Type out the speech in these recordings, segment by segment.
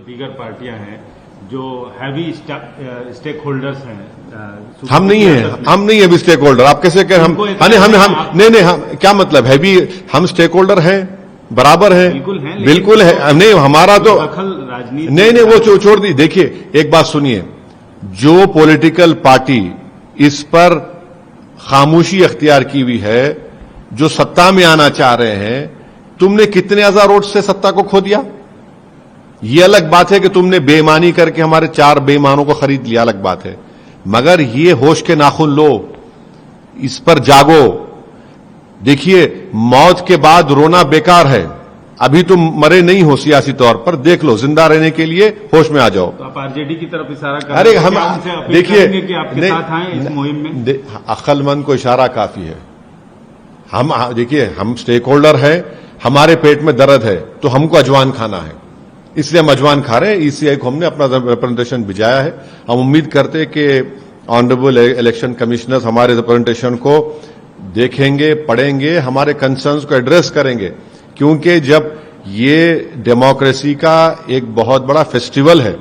दीगर पार्टियां हैं जो हैवी स्टेक होल्डर्स हैं, हम नहीं है अभी स्टेक होल्डर। आप कैसे कह हम नहीं हम क्या मतलब हैवी, हम स्टेक होल्डर हैं, बराबर है, बिल्कुल है। नहीं हमारा तो राजनीति नहीं वो छोड़ दी। देखिए एक बात सुनिए, जो पॉलिटिकल पार्टी इस पर खामोशी अख्तियार की हुई है, जो सत्ता में आना चाह रहे हैं, तुमने कितने हजार वोट से सत्ता को खो दिया। यह अलग बात है कि तुमने बेईमानी करके हमारे 4 बेईमानों को खरीद लिया, अलग बात है, मगर ये होश के नाखून लो, इस पर जागो। देखिए मौत के बाद रोना बेकार है, अभी तुम मरे नहीं हो सियासी तौर पर, देख लो, जिंदा रहने के लिए होश में आ जाओ। तो आप आरजेडी की तरफ इशारा कर अरे हम देखिए कि आपके साथ आए इस मुहिम में। अक्लमंद को इशारा काफी है। हम देखिए हम स्टेक होल्डर है, हमारे पेट में दर्द है तो हमको अजवान खाना है, इसलिए हम अजवान खा रहे हैं। ईसीआई को हमने अपना रिप्रेजेंटेशन भिजाया है। हम उम्मीद करते हैं कि ऑनरेबल इलेक्शन कमिश्नर हमारे रिप्रेजेंटेशन को देखेंगे, पढ़ेंगे, हमारे कंसर्न्स को एड्रेस करेंगे, क्योंकि जब ये डेमोक्रेसी का एक बहुत बड़ा फेस्टिवल है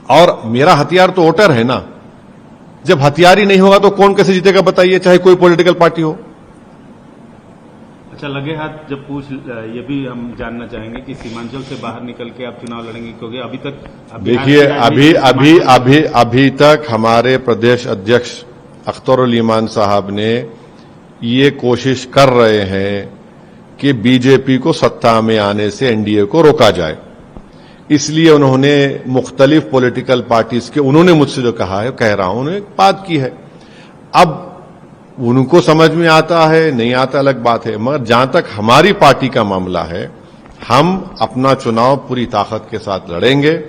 और मेरा हथियार तो वोटर है ना, जब हथियार ही नहीं होगा तो कौन कैसे जीतेगा बताइए, चाहे कोई पॉलिटिकल पार्टी हो। अच्छा, लगे हाथ जब ये भी हम जानना चाहेंगे कि सीमांचल से बाहर निकल के आप चुनाव लड़ेंगे, क्योंकि अभी तक देखिए अभी तक हमारे प्रदेश अध्यक्ष अख्तरुल ईमान साहब ने ये कोशिश कर रहे हैं कि बीजेपी को सत्ता में आने से एनडीए को रोका जाए, इसलिए उन्होंने मुख्तलिफ पॉलिटिकल पार्टीज के, उन्होंने मुझसे जो कहा है, कह रहा हूं, उन्होंने बात की है। अब उनको समझ में आता है नहीं आता अलग बात है, मगर जहां तक हमारी पार्टी का मामला है, हम अपना चुनाव पूरी ताकत के साथ लड़ेंगे।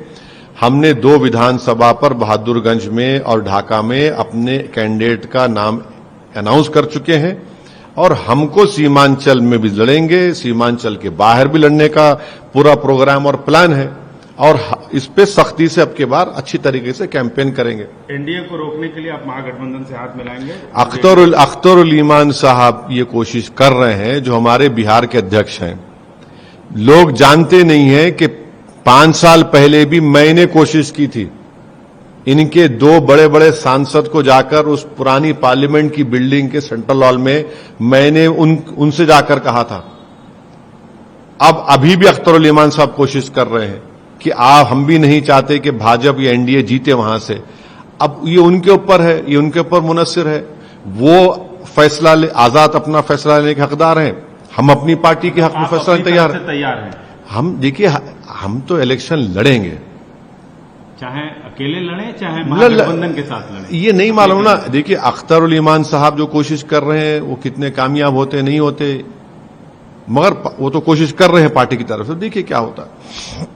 हमने 2 विधानसभा पर बहादुरगंज में और ढाका में अपने कैंडिडेट का नाम अनाउंस कर चुके हैं और हमको सीमांचल में भी लड़ेंगे, सीमांचल के बाहर भी लड़ने का पूरा प्रोग्राम और प्लान है और इस पे सख्ती से अब के बार अच्छी तरीके से कैंपेन करेंगे। एनडीए को रोकने के लिए आप महागठबंधन से हाथ मिलाएंगे? अख्तरुल ईमान साहब ये कोशिश कर रहे हैं, जो हमारे बिहार के अध्यक्ष हैं। लोग जानते नहीं हैं कि 5 साल पहले भी मैंने कोशिश की थी, इनके 2 बड़े बड़े सांसद को जाकर उस पुरानी पार्लियामेंट की बिल्डिंग के सेंट्रल हॉल में मैंने उनसे जाकर कहा था। अब अभी भी अख्तरुल ईमान साहब कोशिश कर रहे हैं कि हम भी नहीं चाहते कि भाजपा या एनडीए जीते वहां से। अब ये उनके ऊपर है, ये उनके ऊपर मुनस्सिर है, वो फैसला आजाद अपना फैसला लेने के हकदार हैं, हम अपनी पार्टी के हक में फैसला तैयार हैं। हम देखिए हम तो इलेक्शन लड़ेंगे, चाहे अकेले लड़े चाहे महागठबंधन के साथ लड़े, ये नहीं मालूम ना। देखिए अख्तरुल ईमान साहब जो कोशिश कर रहे हैं वो कितने कामयाब होते नहीं होते, मगर वो तो कोशिश कर रहे हैं पार्टी की तरफ से, देखिए क्या होता है।